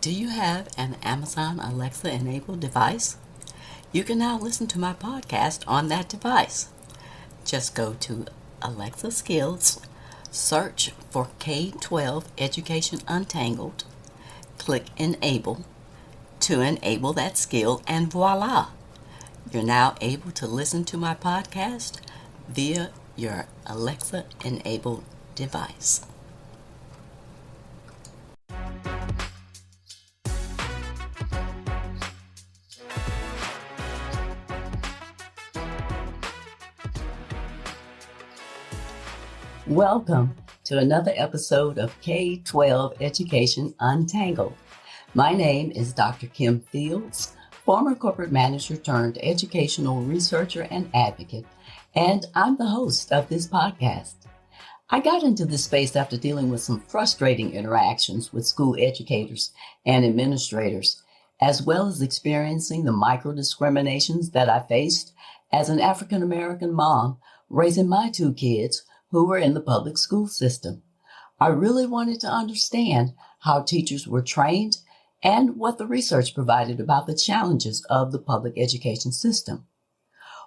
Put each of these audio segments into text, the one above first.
Do you have an Amazon Alexa enabled device? You can now listen to my podcast on that device. Just go to Alexa Skills, search for K-12 Education Untangled, click Enable to enable that skill, and voila! You're now able to listen to my podcast via your Alexa enabled device. Welcome to another episode of K-12 Education Untangled. My name is Dr. Kim Fields, former corporate manager turned educational researcher and advocate, and I'm the host of this podcast. I got into this space after dealing with some frustrating interactions with school educators and administrators, as well as experiencing the micro-discriminations that I faced as an African-American mom raising my two kids who were in the public school system. I really wanted to understand how teachers were trained and what the research provided about the challenges of the public education system.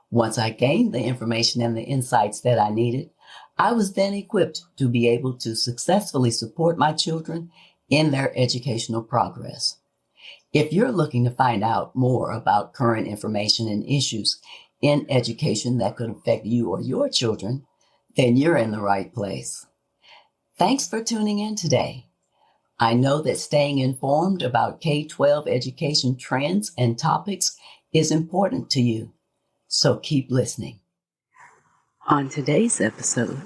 Once I gained the information and the insights that I needed, I was then equipped to be able to successfully support my children in their educational progress. If you're looking to find out more about current information and issues in education that could affect you or your children, then you're in the right place. Thanks for tuning in today. I know that staying informed about K-12 education trends and topics is important to you, so keep listening. On today's episode,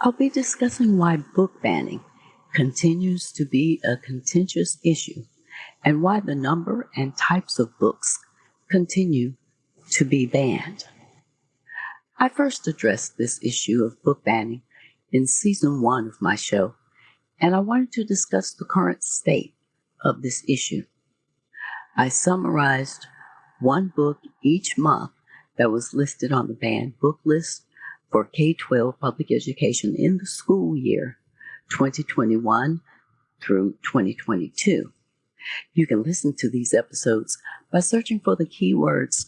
I'll be discussing why book banning continues to be a contentious issue and why the number and types of books continue to be banned. I first addressed this issue of book banning in season 1 of my show, and I wanted to discuss the current state of this issue. I summarized one book each month that was listed on the banned book list for K-12 public education in the school year 2021 through 2022. You can listen to these episodes by searching for the keywords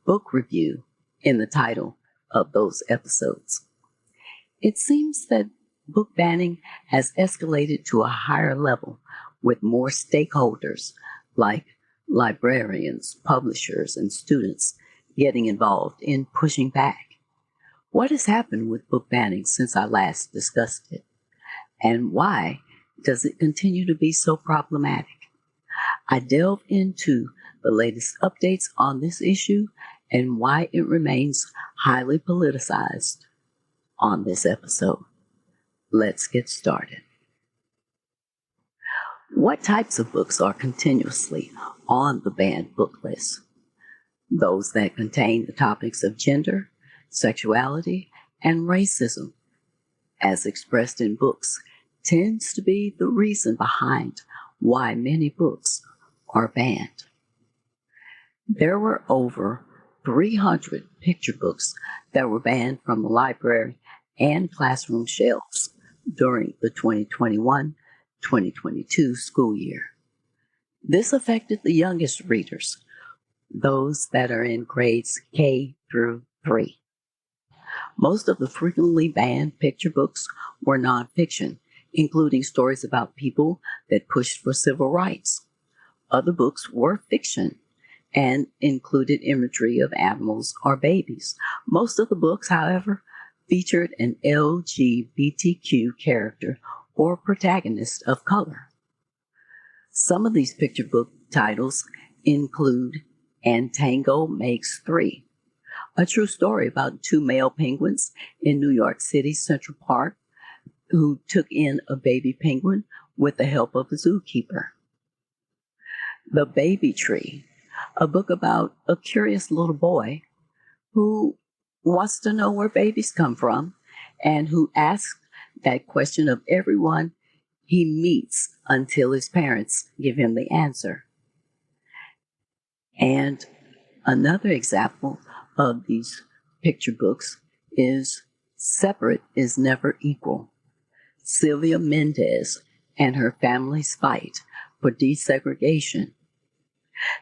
book review in the title of those episodes. It seems that book banning has escalated to a higher level with more stakeholders like librarians, publishers, and students getting involved in pushing back. What has happened with book banning since I last discussed it? And why does it continue to be so problematic? I delve into the latest updates on this issue and why it remains highly politicized on this episode. Let's get started. What types of books are continuously on the banned book list? Those that contain the topics of gender, sexuality, and racism, as expressed in books, tends to be the reason behind why many books are banned. There were over 300 picture books that were banned from the library and classroom shelves during the 2021-2022 school year. This affected the youngest readers, those that are in grades K through 3. Most of the frequently banned picture books were nonfiction, including stories about people that pushed for civil rights. Other books were fiction and included imagery of animals or babies. Most of the books, however, featured an LGBTQ character or protagonist of color. Some of these picture book titles include And Tango Makes Three, a true story about two male penguins in New York City's Central Park who took in a baby penguin with the help of a zookeeper. The Baby Tree, a book about a curious little boy who wants to know where babies come from and who asks that question of everyone he meets until his parents give him the answer. And another example of these picture books is Separate is Never Equal. Sylvia Mendez and her family's fight for Desegregation.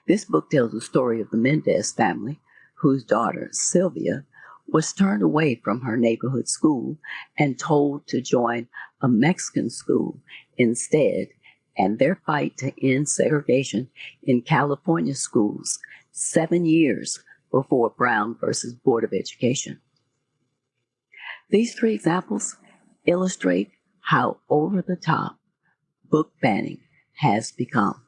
This book tells the story of the Mendez family, whose daughter, Sylvia, was turned away from her neighborhood school and told to join a Mexican school instead, and their fight to end segregation in California schools 7 years before Brown versus Board of Education. These 3 examples illustrate how over the top book banning has become.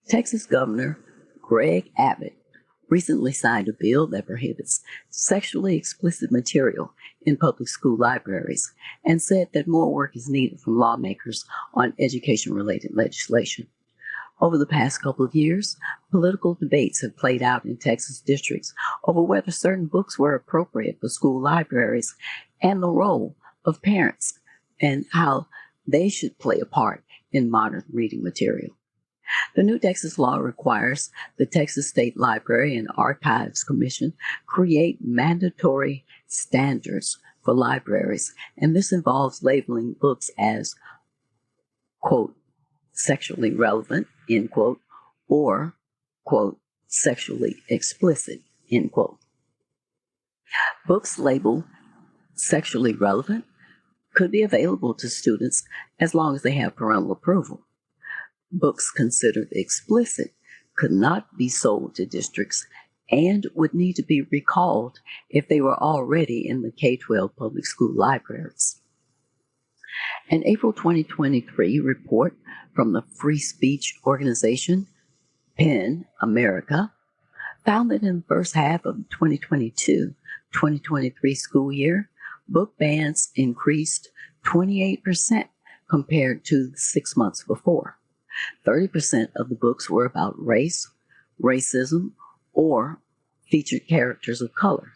Texas Governor Greg Abbott recently signed a bill that prohibits sexually explicit material in public school libraries and said that more work is needed from lawmakers on education-related legislation. Over the past couple of years, political debates have played out in Texas districts over whether certain books were appropriate for school libraries and the role of parents and how they should play a part in modern reading material. The new Texas law requires the Texas State Library and Archives Commission create mandatory standards for libraries, and this involves labeling books as, quote, sexually relevant, end quote, or, quote, sexually explicit, end quote. Books labeled sexually relevant could be available to students as long as they have parental approval. Books considered explicit could not be sold to districts and would need to be recalled if they were already in the K-12 public school libraries. An April 2023 report from the free speech organization PEN America found that in the first half of the 2022-2023 school year, book bans increased 28% compared to the 6 months before. 30% of the books were about race, racism, or featured characters of color.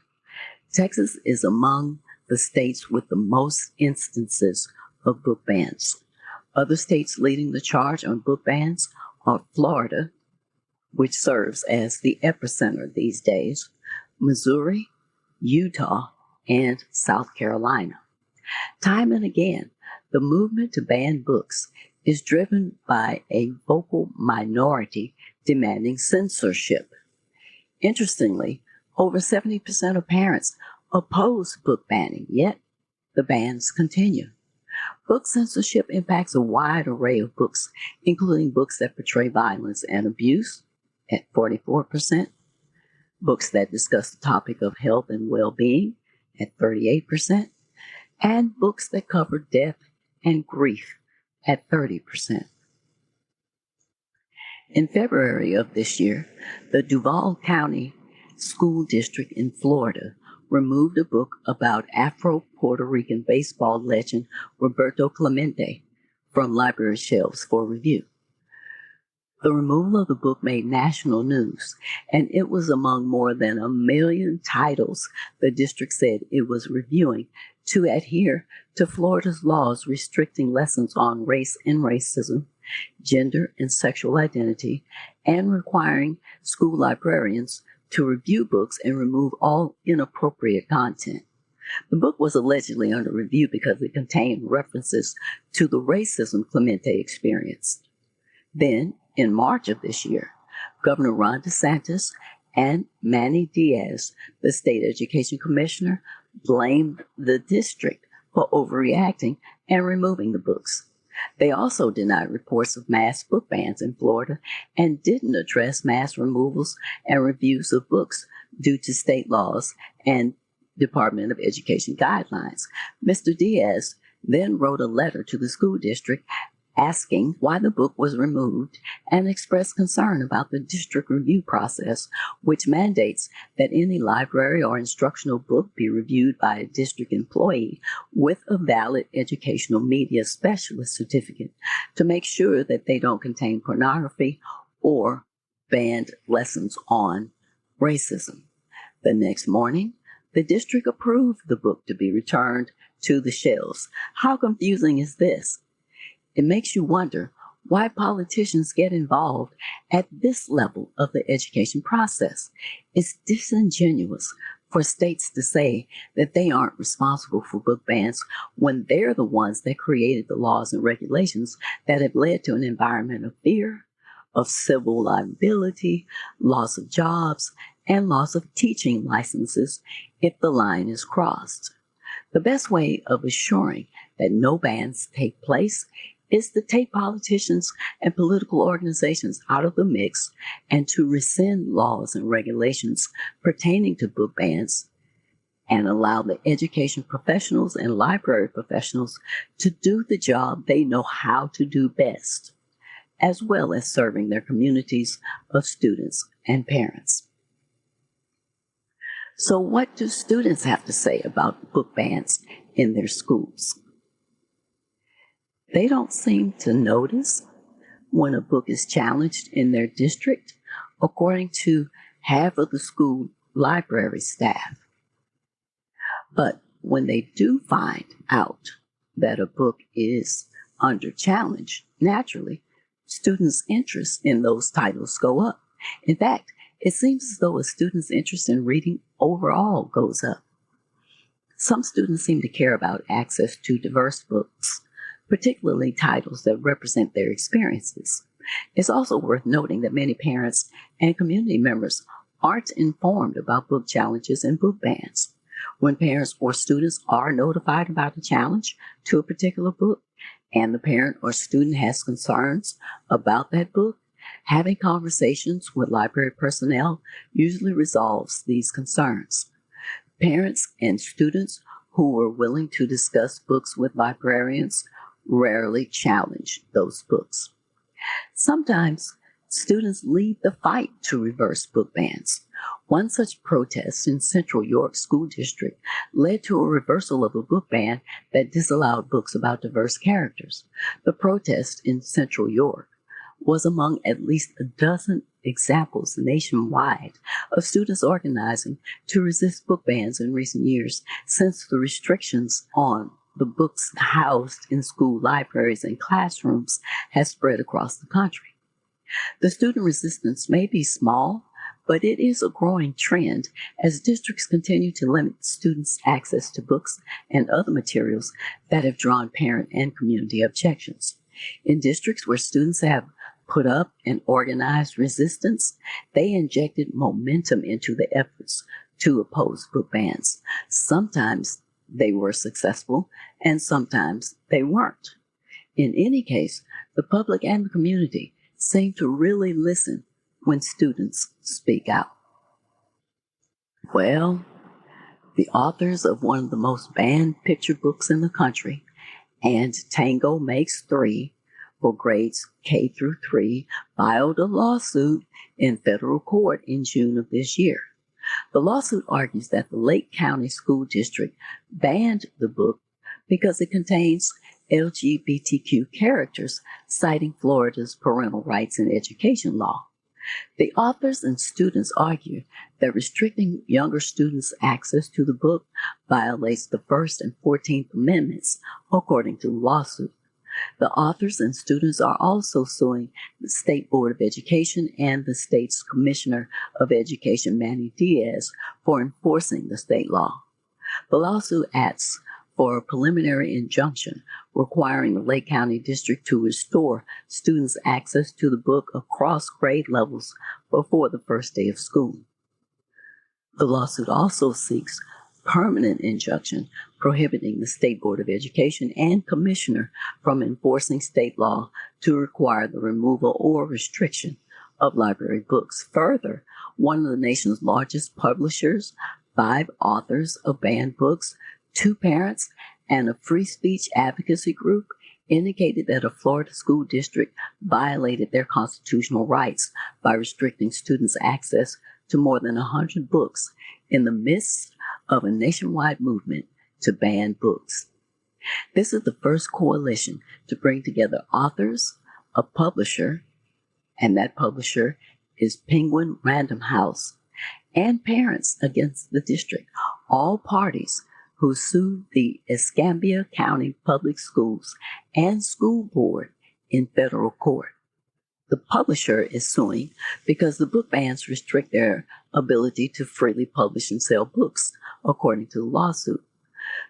Texas is among the states with the most instances of book bans. Other states leading the charge on book bans are Florida, which serves as the epicenter these days, Missouri, Utah, and South Carolina. Time and again, the movement to ban books is driven by a vocal minority demanding censorship. Interestingly, over 70% of parents oppose book banning, yet the bans continue. Book censorship impacts a wide array of books, including books that portray violence and abuse at 44%, books that discuss the topic of health and well-being at 38%, and books that cover death and grief at 30%. In February of this year, the Duval County School District in Florida removed a book about Afro-Puerto Rican baseball legend Roberto Clemente from library shelves for review. The removal of the book made national news, and it was among more than 1 million titles the district said it was reviewing to adhere to Florida's laws restricting lessons on race and racism, gender and sexual identity, and requiring school librarians to review books and remove all inappropriate content. The book was allegedly under review because it contained references to the racism Clemente experienced. Then, in March of this year, Governor Ron DeSantis and Manny Diaz, the state education commissioner, blamed the district for overreacting and removing the books. They also denied reports of mass book bans in Florida and didn't address mass removals and reviews of books due to state laws and Department of Education guidelines. Mr. Diaz then wrote a letter to the school district asking why the book was removed and expressed concern about the district review process, which mandates that any library or instructional book be reviewed by a district employee with a valid educational media specialist certificate to make sure that they don't contain pornography or banned lessons on racism. The next morning, the district approved the book to be returned to the shelves. How confusing is this? It makes you wonder why politicians get involved at this level of the education process. It's disingenuous for states to say that they aren't responsible for book bans when they're the ones that created the laws and regulations that have led to an environment of fear, of civil liability, loss of jobs, and loss of teaching licenses if the line is crossed. The best way of assuring that no bans take place is to take politicians and political organizations out of the mix and to rescind laws and regulations pertaining to book bans and allow the education professionals and library professionals to do the job they know how to do best, as well as serving their communities of students and parents. So what do students have to say about book bans in their schools? They don't seem to notice when a book is challenged in their district, according to half of the school library staff. But when they do find out that a book is under challenge, naturally, students' interest in those titles go up. In fact, it seems as though a student's interest in reading overall goes up. Some students seem to care about access to diverse books, particularly titles that represent their experiences. It's also worth noting that many parents and community members aren't informed about book challenges and book bans. When parents or students are notified about a challenge to a particular book, and the parent or student has concerns about that book, having conversations with library personnel usually resolves these concerns. Parents and students who are willing to discuss books with librarians rarely challenge those books. Sometimes students lead the fight to reverse book bans. One such protest in Central York School District led to a reversal of a book ban that disallowed books about diverse characters. The protest in Central York was among at least a dozen examples nationwide of students organizing to resist book bans in recent years, since the restrictions on the books housed in school libraries and classrooms has spread across the country. The student resistance may be small, but it is a growing trend as districts continue to limit students' access to books and other materials that have drawn parent and community objections. In districts where students have put up and organized resistance, they injected momentum into the efforts to oppose book bans. Sometimes they were successful, and sometimes they weren't. In any case, the public and the community seem to really listen when students speak out. Well, the authors of one of the most banned picture books in the country, And Tango Makes Three, for grades K through 3, filed a lawsuit in federal court in June of this year. The lawsuit argues that the Lake County School District banned the book because it contains LGBTQ characters, citing Florida's parental rights and education law. The authors and students argue that restricting younger students' access to the book violates the First and 14th Amendments, according to the lawsuit. The authors and students are also suing the State Board of Education and the state's Commissioner of Education, Manny Diaz, for enforcing the state law. The lawsuit asks for a preliminary injunction requiring the Lake County District to restore students' access to the book across grade levels before the first day of school. The lawsuit also seeks permanent injunction prohibiting the State Board of Education and Commissioner from enforcing state law to require the removal or restriction of library books. Further, one of the nation's largest publishers, 5 authors of banned books, 2 parents, and a free speech advocacy group indicated that a Florida school district violated their constitutional rights by restricting students' access to more than 100 books in the midst of a nationwide movement to ban books. This is the first coalition to bring together authors, a publisher, and that publisher is Penguin Random House, and parents against the district, all parties who sued the Escambia County Public Schools and School Board in federal court. The publisher is suing because the book bans restrict their ability to freely publish and sell books, according to the lawsuit.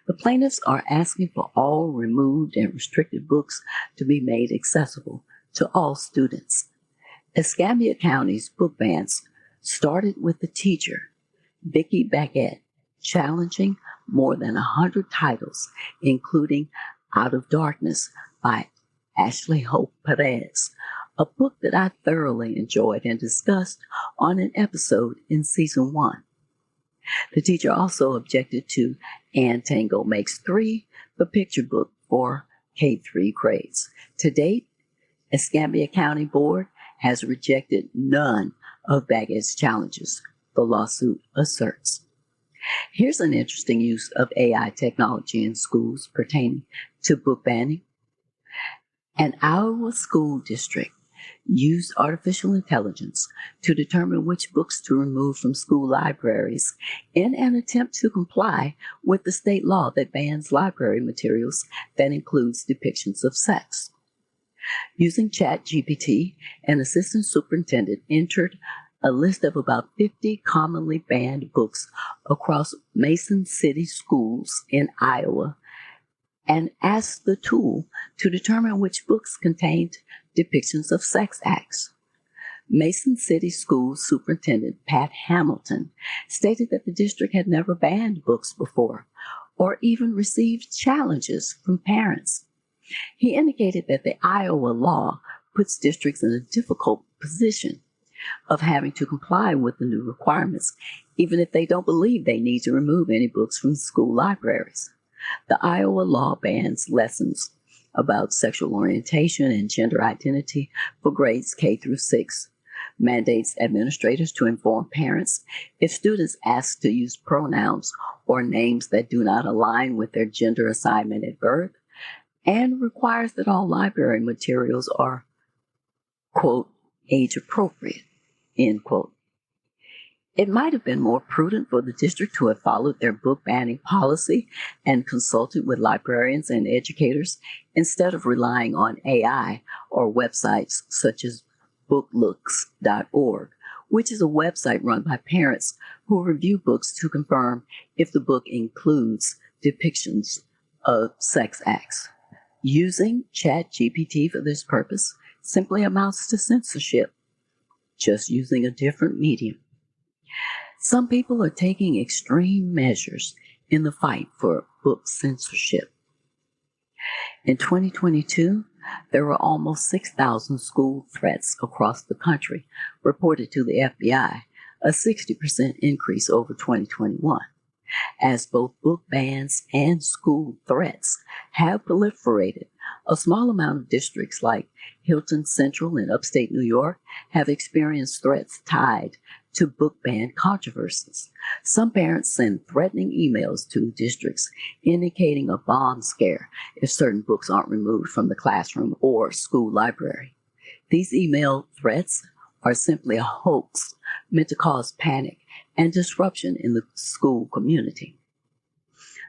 The plaintiffs are asking for all removed and restricted books to be made accessible to all students. Escambia County's book bans started with the teacher, Vicki Baggett, challenging more than 100 titles, including Out of Darkness by Ashley Hope Perez, a book that I thoroughly enjoyed and discussed on an episode in season 1. The teacher also objected to Ann Tango Makes 3, the picture book for K-3 grades. To date, Escambia County Board has rejected none of Baggett's challenges, the lawsuit asserts. Here's an interesting use of AI technology in schools pertaining to book banning. An Iowa school district used artificial intelligence to determine which books to remove from school libraries in an attempt to comply with the state law that bans library materials that includes depictions of sex. Using ChatGPT, an assistant superintendent entered a list of about 50 commonly banned books across Mason City schools in Iowa and asked the tool to determine which books contained depictions of sex acts. Mason City School Superintendent Pat Hamilton stated that the district had never banned books before or even received challenges from parents. He indicated that the Iowa law puts districts in a difficult position of having to comply with the new requirements, even if they don't believe they need to remove any books from school libraries. The Iowa law bans lessons about sexual orientation and gender identity for grades K through 6, mandates administrators to inform parents if students ask to use pronouns or names that do not align with their gender assignment at birth, and requires that all library materials are, quote, age appropriate, end quote. It might have been more prudent for the district to have followed their book banning policy and consulted with librarians and educators instead of relying on AI or websites such as booklooks.org, which is a website run by parents who review books to confirm if the book includes depictions of sex acts. Using ChatGPT for this purpose simply amounts to censorship, just using a different medium. Some people are taking extreme measures in the fight for book censorship. In 2022, there were almost 6,000 school threats across the country reported to the FBI, a 60% increase over 2021. As both book bans and school threats have proliferated, a small amount of districts like Hilton Central in upstate New York have experienced threats tied to book ban controversies. Some parents send threatening emails to districts indicating a bomb scare if certain books aren't removed from the classroom or school library. These email threats are simply a hoax meant to cause panic and disruption in the school community.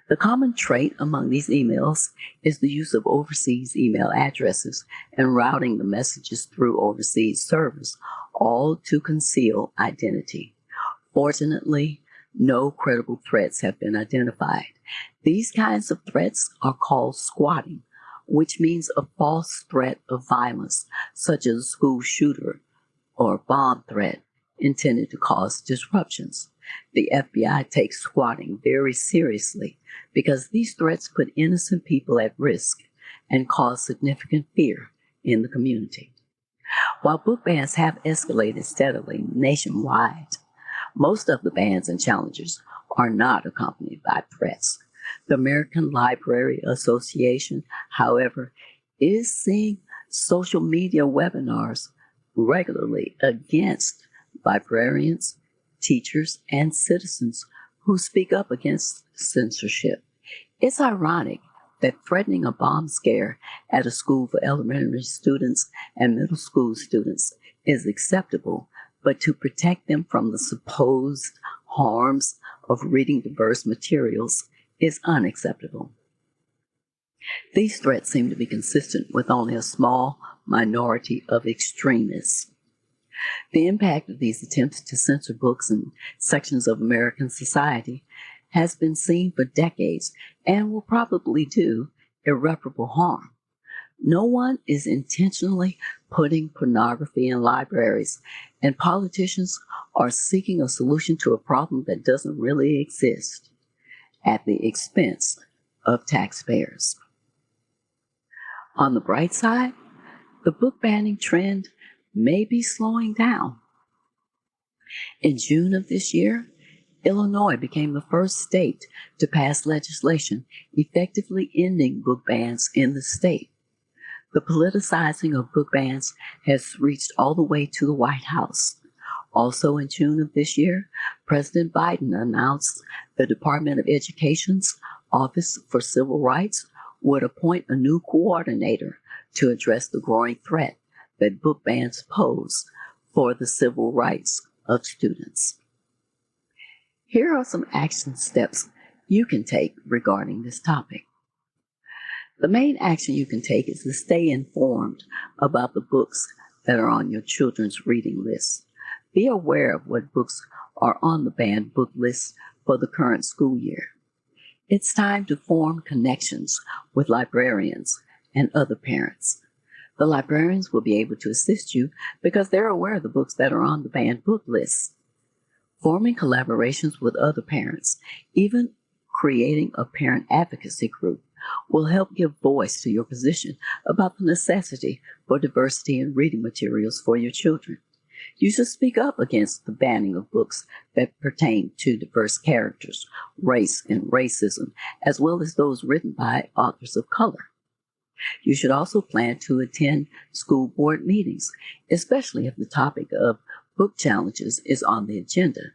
The common trait among these emails is the use of overseas email addresses and routing the messages through overseas servers, all to conceal identity. Fortunately, no credible threats have been identified. These kinds of threats are called squatting, which means a false threat of violence, such as a school shooter or bomb threat intended to cause disruptions. The FBI takes squatting very seriously because these threats put innocent people at risk and cause significant fear in the community. While book bans have escalated steadily nationwide, most of the bans and challenges are not accompanied by threats. The American Library Association, however, is seeing social media webinars regularly against librarians, teachers, and citizens who speak up against censorship. It's ironic that threatening a bomb scare at a school for elementary students and middle school students is acceptable, but to protect them from the supposed harms of reading diverse materials is unacceptable. These threats seem to be consistent with only a small minority of extremists. The impact of these attempts to censor books and sections of American society has been seen for decades and will probably do irreparable harm. No one is intentionally putting pornography in libraries, and politicians are seeking a solution to a problem that doesn't really exist at the expense of taxpayers. On the bright side, the book banning trend may be slowing down. In June of this year, Illinois became the first state to pass legislation effectively ending book bans in the state. The politicizing of book bans has reached all the way to the White House. Also in June of this year, President Biden announced the Department of Education's Office for Civil Rights would appoint a new coordinator to address the growing threat that book bans pose for the civil rights of students. Here are some action steps you can take regarding this topic. The main action you can take is to stay informed about the books that are on your children's reading list. Be aware of what books are on the banned book list for the current school year. It's time to form connections with librarians and other parents. The librarians will be able to assist you because they're aware of the books that are on the banned book list. Forming collaborations with other parents, even creating a parent advocacy group, will help give voice to your position about the necessity for diversity in reading materials for your children. You should speak up against the banning of books that pertain to diverse characters, race, and racism, as well as those written by authors of color. You should also plan to attend school board meetings, especially if the topic of book challenges is on the agenda.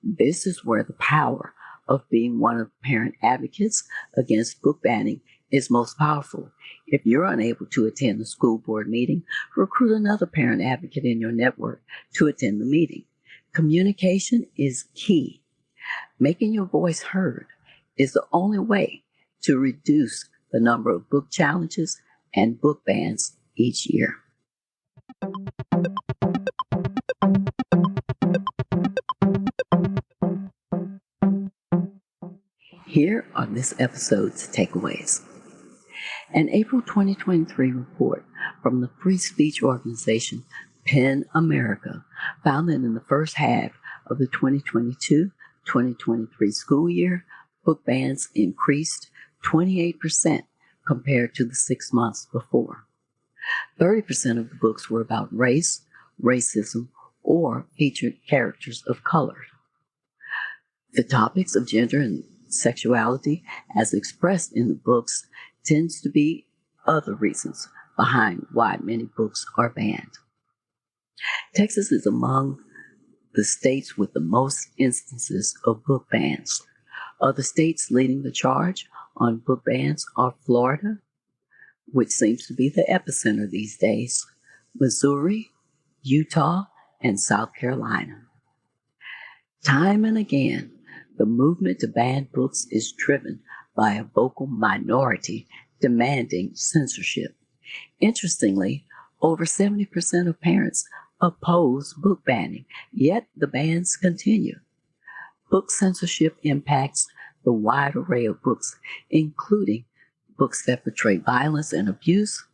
This is where the power of being one of the parent advocates against book banning is most powerful. If you're unable to attend the school board meeting, recruit another parent advocate in your network to attend the meeting. Communication is key. Making your voice heard is the only way to reduce the number of book challenges and book bans each year. Here are this episode's takeaways. An April 2023 report from the free speech organization PEN America found that in the first half of the 2022-2023 school year, book bans increased 28% compared to the 6 months before. 30% of the books were about race, racism, or featured characters of color. The topics of gender and sexuality, as expressed in the books, tends to be other reasons behind why many books are banned. Texas is among the states with the most instances of book bans. Other states leading the charge on book bans are Florida, which seems to be the epicenter these days, Missouri, Utah, and South Carolina. Time and again, the movement to ban books is driven by a vocal minority demanding censorship. Interestingly, over 70% of parents oppose book banning, yet the bans continue. Book censorship impacts the wide array of books, including books that portray violence and abuse,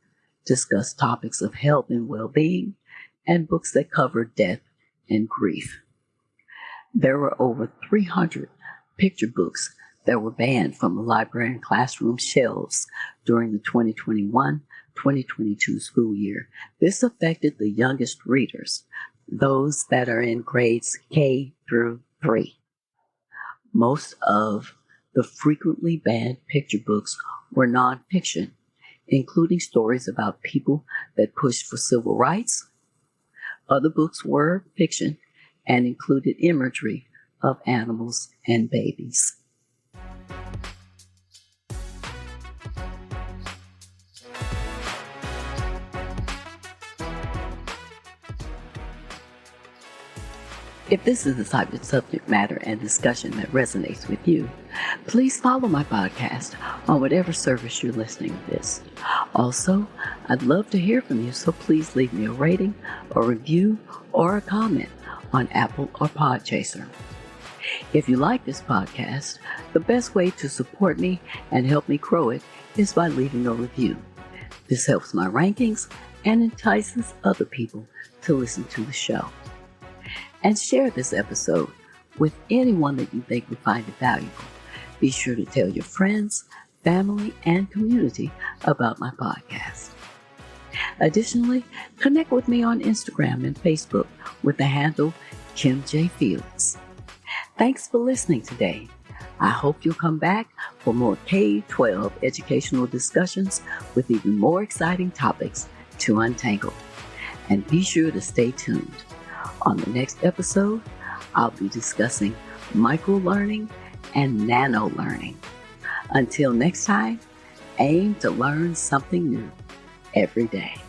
discuss topics of health and well-being, and books that cover death and grief. There were over 300 picture books that were banned from the library and classroom shelves during the 2021-2022 school year. This affected the youngest readers, those that are in grades K through 3. Most of the frequently banned picture books were nonfiction, including stories about people that pushed for civil rights. Other books were fiction and included imagery of animals and babies. If this is the type of subject matter and discussion that resonates with you, please follow my podcast on whatever service you're listening to this. Also, I'd love to hear from you, so please leave me a rating, a review, or a comment on Apple or Podchaser. If you like this podcast, the best way to support me and help me grow it is by leaving a review. This helps my rankings and entices other people to listen to the show. And share this episode with anyone that you think would find it valuable. Be sure to tell your friends, family, and community about my podcast. Additionally, connect with me on Instagram and Facebook with the handle Kim J. Fields. Thanks for listening today. I hope you'll come back for more K-12 educational discussions with even more exciting topics to untangle. And be sure to stay tuned. On the next episode, I'll be discussing micro-learning and nano-learning. Until next time, aim to learn something new every day.